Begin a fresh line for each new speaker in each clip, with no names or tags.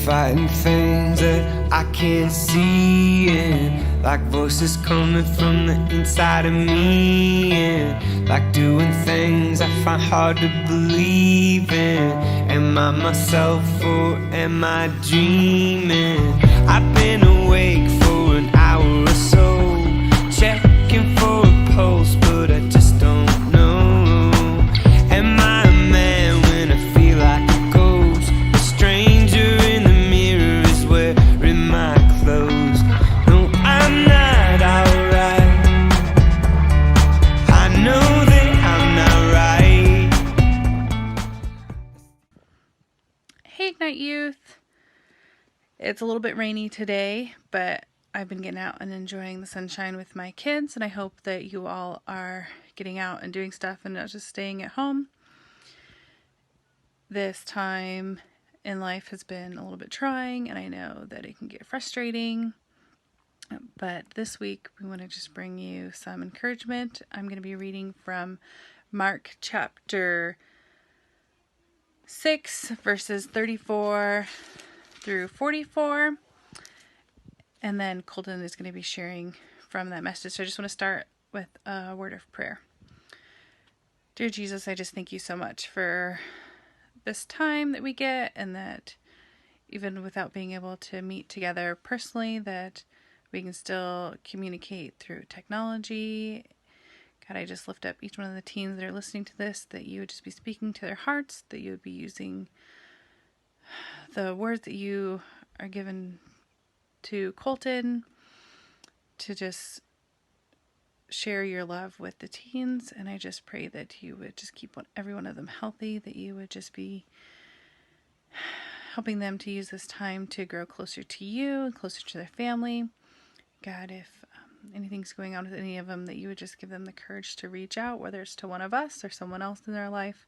fighting things that I can't see, and like voices coming from the inside of me, and like doing things I find hard to believe in. Am I myself or am I dreaming? I've been awake for an hour or so, checking for a pulse, but I just don't know. Am I a man when I feel like a ghost? A stranger in the mirror is wearing my clothes. No, I'm not alright. I know that I'm not right.
Hey Ignite Youth! It's a little bit rainy today, but I've been getting out and enjoying the sunshine with my kids, and I hope that you all are getting out and doing stuff and not just staying at home. This time in life has been a little bit trying, and I know that it can get frustrating, but this week we want to just bring you some encouragement. I'm going to be reading from Mark chapter 6, verses 34 through 44, and then Colton is going to be sharing from that message. So I just want to start with a word of prayer. Dear Jesus, I just thank you so much for this time that we get, and that even without being able to meet together personally, that we can still communicate through technology. God, I just lift up each one of the teens that are listening to this, that you would just be speaking to their hearts, that you would be using the words that you are given to Colton to just share your love with the teens. And I just pray that you would just keep every one of them healthy, that you would just be helping them to use this time to grow closer to you and closer to their family. God, if anything's going on with any of them, that you would just give them the courage to reach out, whether it's to one of us or someone else in their life.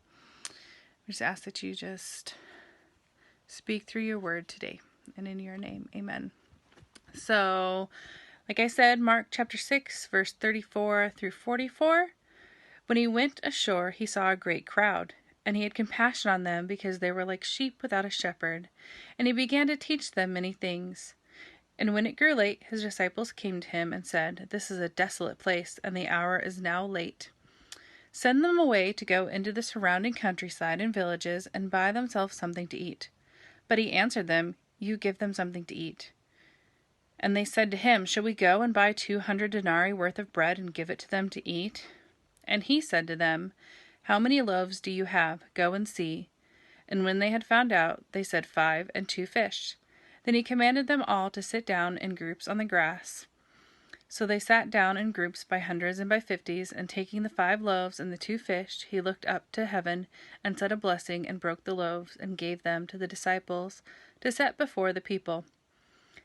We just ask that you just speak through your word today, and in your name, amen. So, like I said, Mark chapter 6, verse 34 through 44. When he went ashore, he saw a great crowd, and he had compassion on them because they were like sheep without a shepherd. And he began to teach them many things. And when it grew late, his disciples came to him and said, "This is a desolate place, and the hour is now late. Send them away to go into the surrounding countryside and villages and buy themselves something to eat." But he answered them, "You give them something to eat." And they said to him, "Shall we go and buy 200 denarii worth of bread and give it to them to eat?" And he said to them, "How many loaves do you have? Go and see." And when they had found out, they said, 5 and 2 fish. Then he commanded them all to sit down in groups on the grass. So they sat down in groups by hundreds and by 50s, and taking the 5 loaves and the 2 fish, he looked up to heaven and said a blessing, and broke the loaves and gave them to the disciples to set before the people.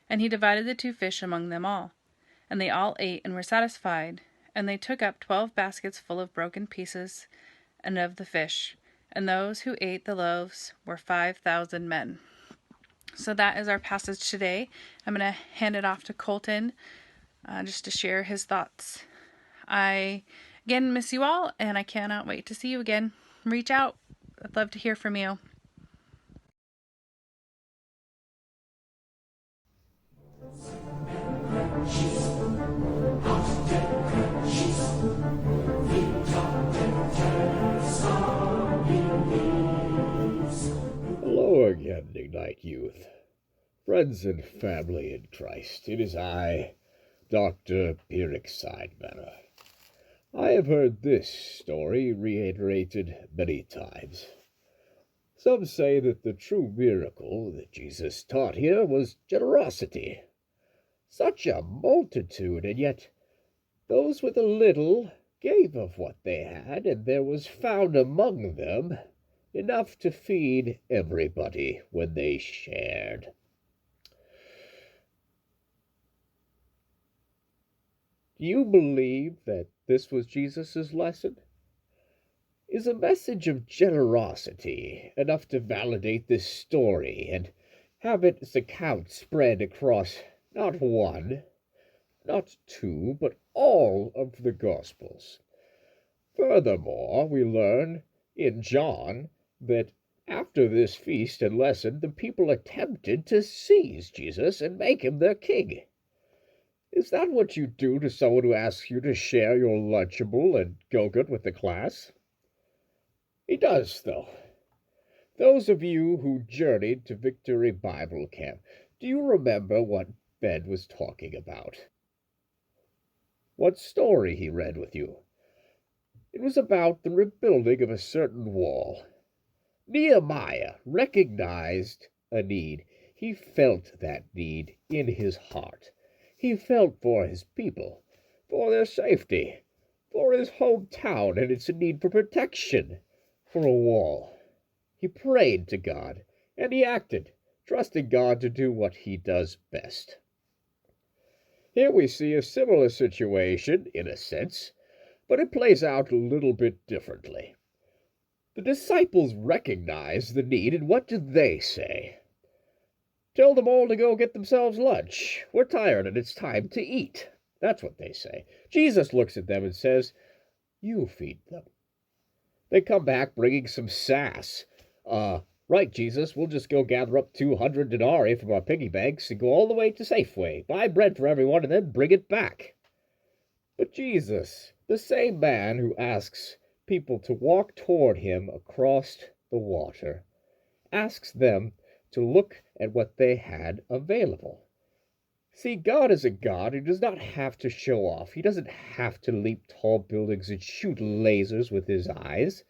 And he divided the 2 fish among them all. And they all ate and were satisfied. And they took up 12 baskets full of broken pieces and of the fish. And those who ate the loaves were 5,000 men. So that is our passage today. I'm going to hand it off to Colton just to share his thoughts. I, again, miss you all, and I cannot wait to see you again. Reach out. I'd love to hear from you.
Hello again, Ignite Youth. Friends and family in Christ, it is I, Dr. Pierrick Sidemanner. I have heard this story reiterated many times. Some say that the true miracle that Jesus taught here was generosity. Such a multitude, and yet those with a little gave of what they had, and there was found among them enough to feed everybody when they shared. Do you believe that this was Jesus' lesson? Is a message of generosity enough to validate this story and have its account spread across not one, not two, but all of the Gospels? Furthermore, we learn in John that After this feast and lesson, the people attempted to seize Jesus and make him their king. Is that what you do to someone who asks you to share your Lunchable and Go-Gurt with the class? He does, though. Those of you who journeyed to Victory Bible Camp, do you remember what Ben was talking about? What story he read with you? It was about the rebuilding of a certain wall. Nehemiah recognized a need. He felt that need in his heart. He felt for his people, for their safety, for his hometown and its need for protection, for a wall. He prayed to God, and he acted, trusting God to do what he does best. Here we see a similar situation, in a sense, but it plays out a little bit differently. The disciples recognize the need, and what do they say? Tell them all to go get themselves lunch. We're tired, and it's time to eat. That's what they say. Jesus looks at them and says, you feed them. They come back bringing some sass. Right, Jesus, we'll just go gather up 200 denarii from our piggy banks and go all the way to Safeway, buy bread for everyone, and then bring it back. But Jesus, the same man who asks people to walk toward him across the water, asks them to look at what they had available. See, God is a God who does not have to show off. He doesn't have to leap tall buildings and shoot lasers with his eyes.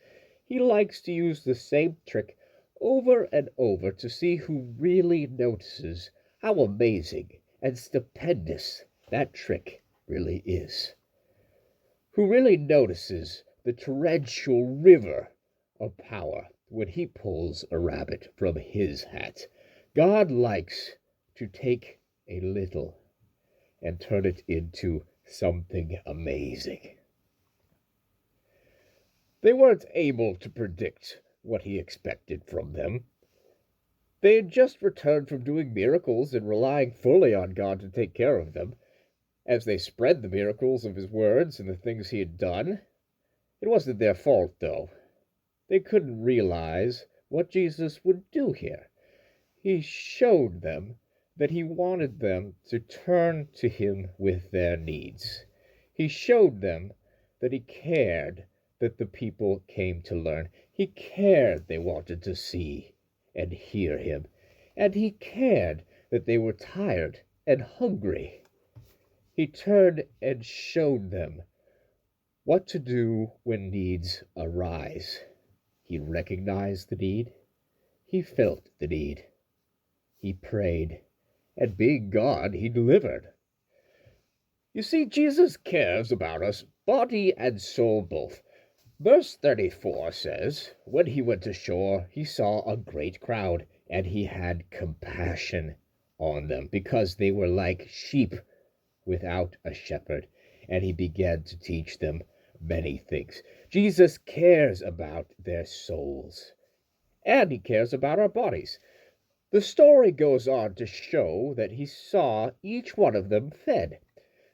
He likes to use the same trick over and over to see who really notices how amazing and stupendous that trick really is. Who really notices the torrential river of power when he pulls a rabbit from his hat. God likes to take a little and turn it into something amazing. They weren't able to predict what he expected from them. They had just returned from doing miracles and relying fully on God to take care of them. As they spread the miracles of his words and the things he had done, it wasn't their fault, though. They couldn't realize what Jesus would do here. He showed them that he wanted them to turn to him with their needs. He showed them that he cared that the people came to learn. He cared they wanted to see and hear him. And he cared that they were tired and hungry. He turned and showed them what to do when needs arise. He recognized the need. He felt the need. He prayed. And being God, he delivered. You see, Jesus cares about us, body and soul both. Verse 34 says, when he went ashore, he saw a great crowd, and he had compassion on them, because they were like sheep without a shepherd, and he began to teach them many things. Jesus cares about their souls, and he cares about our bodies. The story goes on to show that he saw each one of them fed.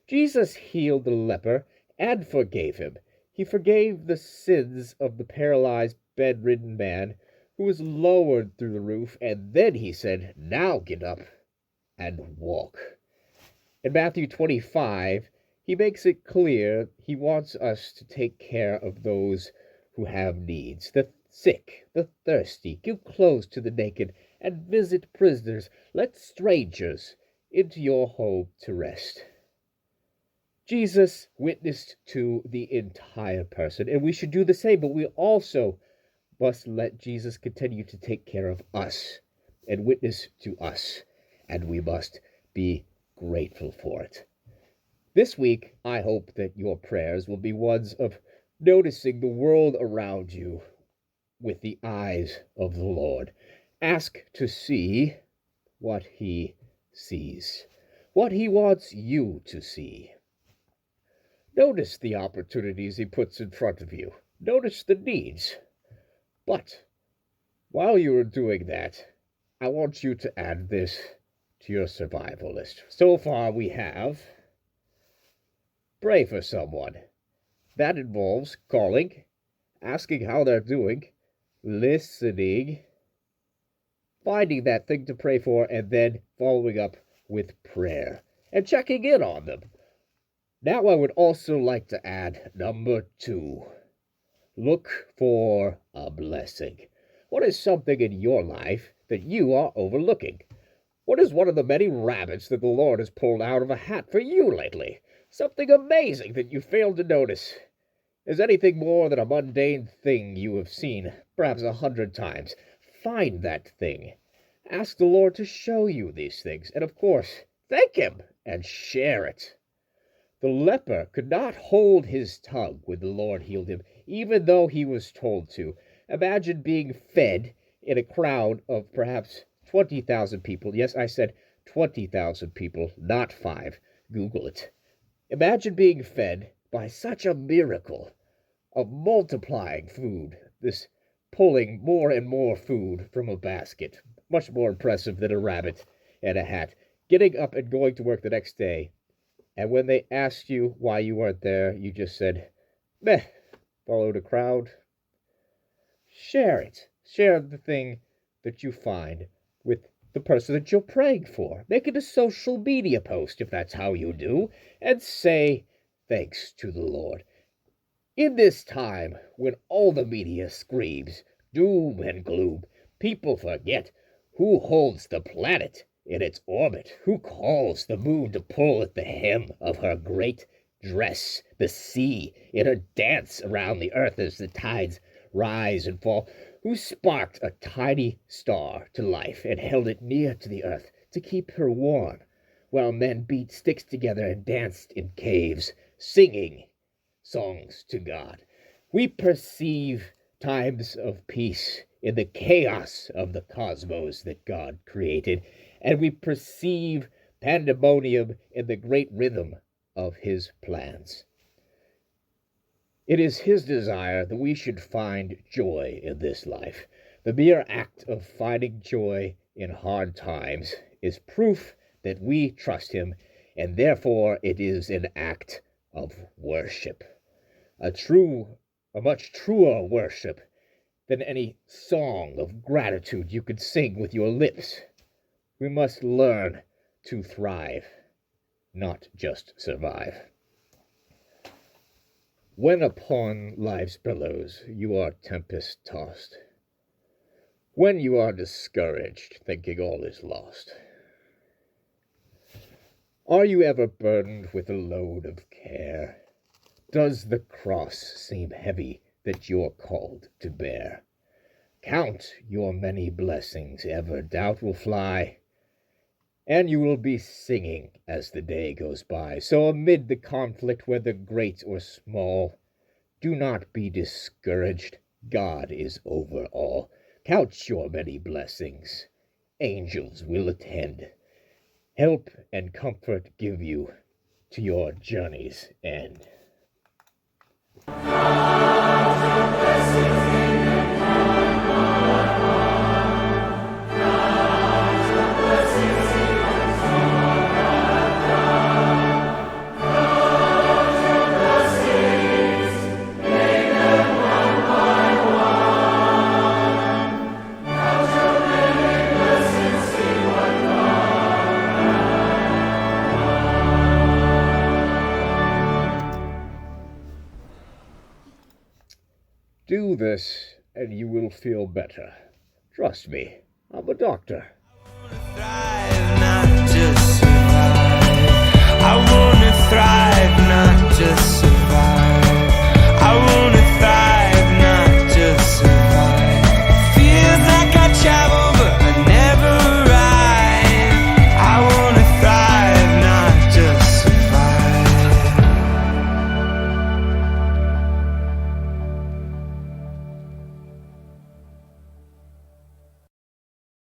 Jesus healed the leper and forgave him. He forgave the sins of the paralyzed, bedridden man who was lowered through the roof, and then he said, now get up and walk. In Matthew 25, he makes it clear he wants us to take care of those who have needs, the sick, the thirsty, give clothes to the naked, and visit prisoners. Let strangers into your home to rest. Jesus witnessed to the entire person, and we should do the same, but we also must let Jesus continue to take care of us and witness to us, and we must be grateful for it. This week, I hope that your prayers will be ones of noticing the world around you with the eyes of the Lord. Ask to see what he sees, what he wants you to see. Notice the opportunities he puts in front of you. Notice the needs. But while you are doing that, I want you to add this to your survival list. So far we have pray for someone. That involves calling, asking how they're doing, listening, finding that thing to pray for, and then following up with prayer and checking in on them. Now I would also like to add number 2. Look for a blessing. What is something in your life that you are overlooking? What is one of the many rabbits that the Lord has pulled out of a hat for you lately? Something amazing that you failed to notice. Is anything more than a mundane thing you have seen, perhaps 100 times? Find that thing. Ask the Lord to show you these things, and of course, thank Him and share it. The leper could not hold his tongue when the Lord healed him, even though he was told to. Imagine being fed in a crowd of perhaps 20,000 people. Yes, I said 20,000 people, not 5. Google it. Imagine being fed by such a miracle of multiplying food, this pulling more and more food from a basket. Much more impressive than a rabbit and a hat. Getting up and going to work the next day. And when they asked you why you weren't there, you just said, meh, followed a crowd. Share it. Share the thing that you find with the person that you're praying for. Make it a social media post if that's how you do, and say thanks to the Lord. In this time, when all the media screams doom and gloom, people forget who holds the planet in its orbit, who calls the moon to pull at the hem of her great dress, the sea in a dance around the earth as the tides rise and fall, who sparked a tiny star to life and held it near to the earth to keep her warm, while men beat sticks together and danced in caves, singing songs to God. We perceive times of peace in the chaos of the cosmos that God created, and we perceive pandemonium in the great rhythm of His plans. It is His desire that we should find joy in this life. The mere act of finding joy in hard times is proof that we trust Him, and therefore it is an act of worship. A much truer worship than any song of gratitude you could sing with your lips. We must learn to thrive, not just survive. When upon life's billows you are tempest-tossed, when you are discouraged, thinking all is lost, are you ever burdened with a load of care? Does the cross seem heavy that you're called to bear? Count your many blessings, ever doubt will fly, and you will be singing as the day goes by. So amid the conflict, whether great or small, do not be discouraged. God is over all. Count your many blessings. Angels will attend. Help and comfort give you to your journey's end. Do this, and you will feel better. Trust me, I'm a doctor.